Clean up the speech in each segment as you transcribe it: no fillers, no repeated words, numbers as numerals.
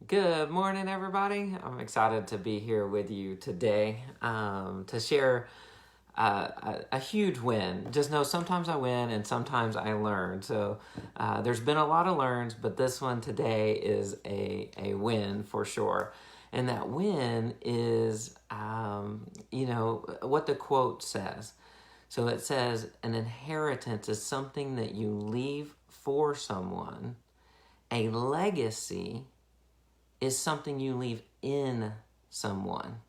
Good morning, everybody. I'm excited to be here with you today to share a huge win. Just know sometimes I win and sometimes I learn. So there's been a lot of learns, but this one today is a win for sure. And that win is, what the quote says. So it says, an inheritance is something that you leave for someone, a legacy is something you leave in someone.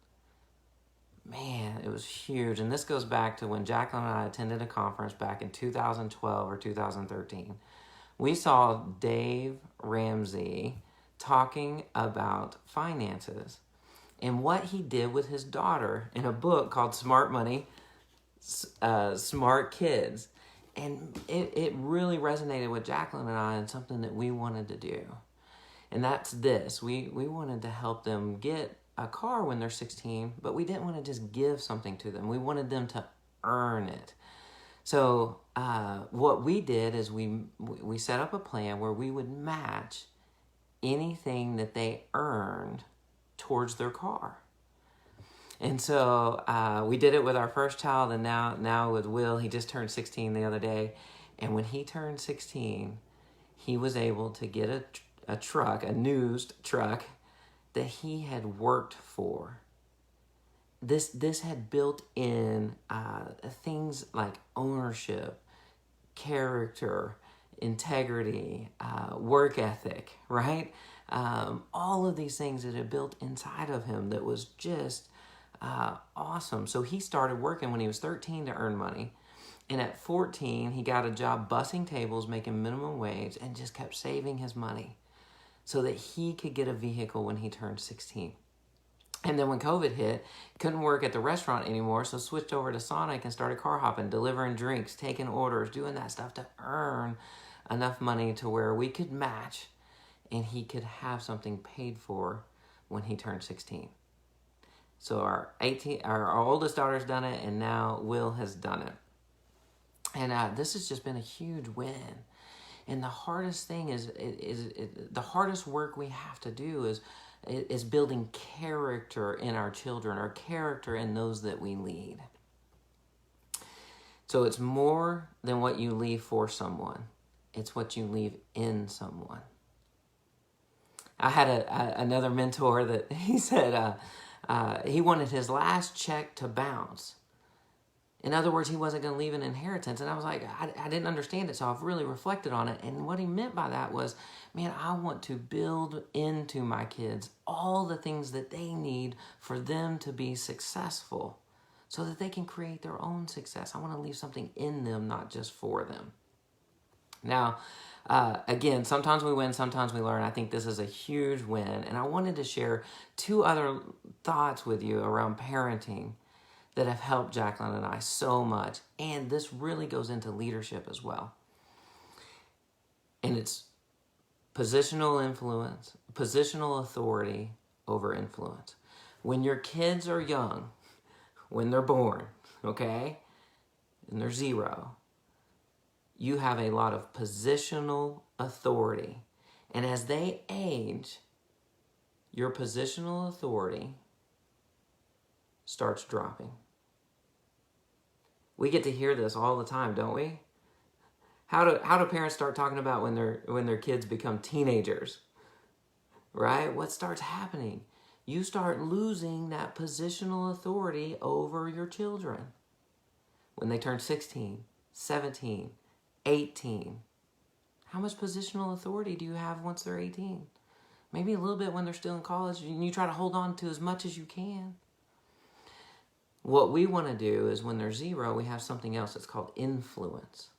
Man, it was huge. And this goes back to when Jacqueline and I attended a conference back in 2012 or 2013. We saw Dave Ramsey talking about finances and what he did with his daughter in a book called Smart Money, Smart Kids. And it really resonated with Jacqueline and I and something that we wanted to do. And that's this. We wanted to help them get a car when they're 16, but we didn't want to just give something to them. We wanted them to earn it. So what we did is we set up a plan where we would match anything that they earned towards their car. And so we did it with our first child, and now with Will. He just turned 16 the other day. And when he turned 16, he was able to get a truck, a used truck that he had worked for. This had built in things like ownership, character, integrity, work ethic, right? All of these things that had built inside of him that was just awesome. So he started working when he was 13 to earn money. And at 14, he got a job bussing tables, making minimum wage, and just kept saving his money so that he could get a vehicle when he turned 16. And then when COVID hit, couldn't work at the restaurant anymore, so switched over to Sonic and started car hopping, delivering drinks, taking orders, doing that stuff to earn enough money to where we could match and he could have something paid for when he turned 16. So our oldest daughter's done it, and now Will has done it. And this has just been a huge win. And the hardest thing is the hardest work we have to do is building character in our children, or character in those that we lead. So it's more than what you leave for someone. It's what you leave in someone. I had another mentor that he said he wanted his last check to bounce. In other words, he wasn't going to leave an inheritance. And I was like, I didn't understand it, so I've really reflected on it. And what he meant by that was, man, I want to build into my kids all the things that they need for them to be successful so that they can create their own success. I want to leave something in them, not just for them. Now, again, sometimes we win, sometimes we learn. I think this is a huge win. And I wanted to share two other thoughts with you around parenting that have helped Jacqueline and I so much. And this really goes into leadership as well. And it's positional influence, positional authority over influence. When your kids are young, when they're born, okay, and they're 0, you have a lot of positional authority. And as they age, your positional authority starts dropping. We get to hear this all the time, don't we? How do parents start talking about when their kids become teenagers? Right? What starts happening? You start losing that positional authority over your children. When they turn 16, 17, 18. How much positional authority do you have once they're 18? Maybe a little bit when they're still in college, and you try to hold on to as much as you can. What we want to do is when they're 0, we have something else that's called influence.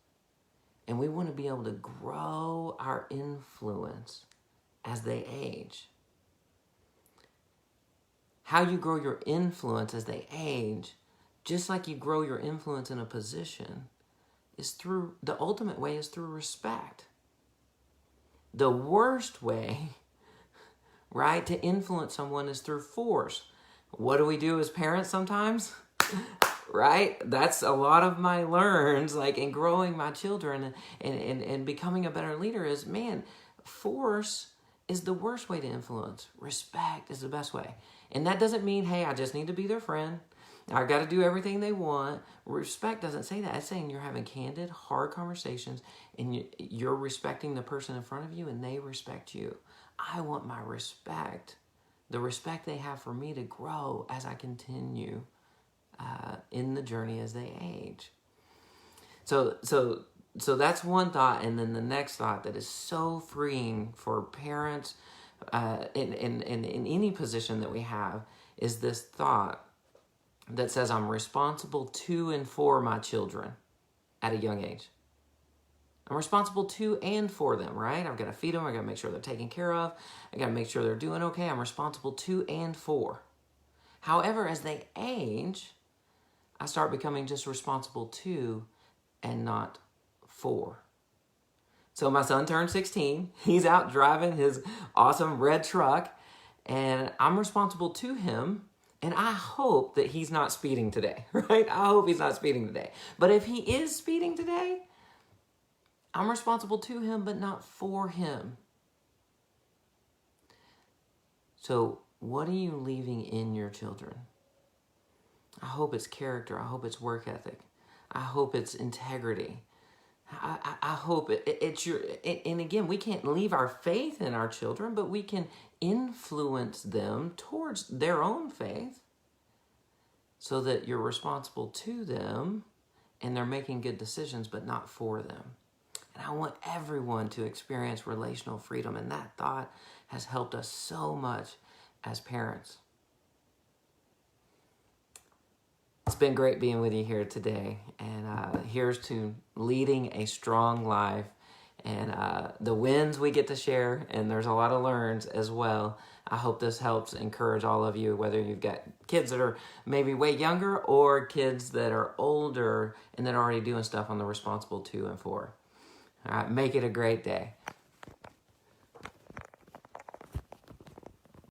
And we want to be able to grow our influence as they age. How you grow your influence as they age, just like you grow your influence in a position, the ultimate way is through respect. The worst way, right, to influence someone is through force. What do we do as parents sometimes? Right? That's a lot of my learns, like in growing my children and becoming a better leader is, man, force is the worst way to influence. Respect is the best way. And that doesn't mean, hey, I just need to be their friend. I've got to do everything they want. Respect doesn't say that. It's saying you're having candid, hard conversations, and you're respecting the person in front of you, and they respect you. I want my respect, the respect they have for me, to grow as I continue in the journey as they age. So that's one thought, and then the next thought that is so freeing for parents in any position that we have is this thought that says I'm responsible to and for my children at a young age. I'm responsible to and for them, right? I've got to feed them. I've got to make sure they're taken care of. I've got to make sure they're doing okay. I'm responsible to and for. However, as they age, I start becoming just responsible to and not for. So my son turned 16. He's out driving his awesome red truck, and I'm responsible to him. And I hope that he's not speeding today, right? I hope he's not speeding today. But if he is speeding today, I'm responsible to him, but not for him. So what are you leaving in your children? I hope it's character. I hope it's work ethic. I hope it's integrity. I hope it's your... And again, we can't leave our faith in our children, but we can influence them towards their own faith so that you're responsible to them and they're making good decisions, but not for them. And I want everyone to experience relational freedom, and that thought has helped us so much as parents. It's been great being with you here today, and here's to leading a strong life, and the wins we get to share, and there's a lot of learns as well. I hope this helps encourage all of you, whether you've got kids that are maybe way younger or kids that are older and that are already doing stuff on the responsible to and for. All right, make it a great day.